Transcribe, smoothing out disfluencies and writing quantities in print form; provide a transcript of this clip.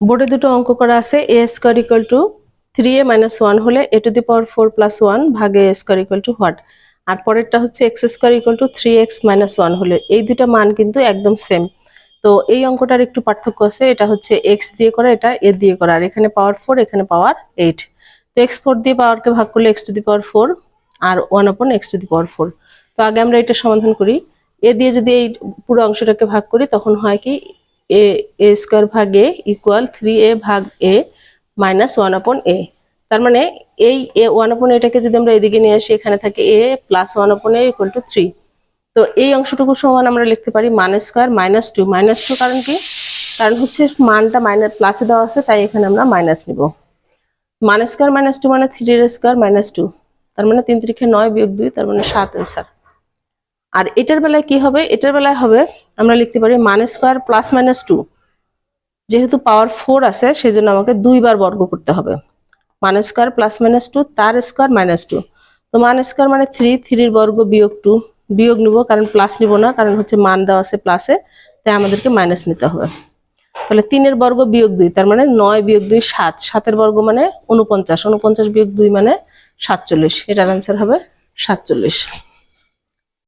বোর্ডে দুটো অঙ্ক করা আছে a square equal two 3a - 1 হলে a টু দি পাওয়ার 4 + 1 ভাগে a square equal to what. আর পরেরটা হচ্ছে x square equal two 3x - 1 হলে। এই দুটো মান কিন্তু একদম সেম। তো এই অঙ্কটার একটু পার্থক্য আছে, এটা হচ্ছে x দিয়ে করা, এটা a দিয়ে করা, আর এখানে পাওয়ার 4 এখানে পাওয়ার 8। তো x4 দিয়ে পাওয়ারকে ভাগ করলে x টু দি পাওয়ার 4 আর 1/x টু দি পাওয়ার 4। তো আগে আমরা এটা সমাধান করি। a দিয়ে যদি এই পুরো অংশটাকে ভাগ করি তখন হয় কি a স্কয়ার ভাগ a ইকুয়াল 3a ভাগ a মাইনাস 1/a। তার মানে এই a 1/aটাকে যদি আমরা এদিকে নিয়ে আসি, এখানে থাকে a plus 1/a equal to 3। তো এই অংশটুকু সমান আমরা লিখতে পারি মান স্কয়ার -2। -2 কারণ কি? কারণ হচ্ছে মানটা মাইনাস প্লাসে দেওয়া আছে, তাই এখানে আমরা মাইনাস নিব। মান স্কয়ার -2 মানে 3 এর স্কয়ার -2, তার মানে 3 × 9 - 2, তার মানে 7 অ্যান্সার। আর এটার বেলায় কি হবে? এটার বেলায় হবে আমরা লিখতে পারি মান স্কয়ার প্লাস -2। যেহেতু পাওয়ার 4 আছে সেজন্য আমাকে 2 বার বর্গ করতে হবে। মান স্কয়ার প্লাস -2 তার স্কয়ার -2। তো মান স্কয়ার মানে 3 এর বর্গ বিয়োগ 2, বিয়োগ নিব কারণ প্লাস নিব না, কারণ হচ্ছে মান দেওয়া আছে প্লাসে, তাই আমাদেরকে মাইনাস নিতে হবে। তাহলে 3 এর বর্গ বিয়োগ 2, তার মানে 9 বিয়োগ 2 7, 7 এর বর্গ মানে 49, 49 বিয়োগ 2 মানে 47। এটার অ্যান্সার হবে 47।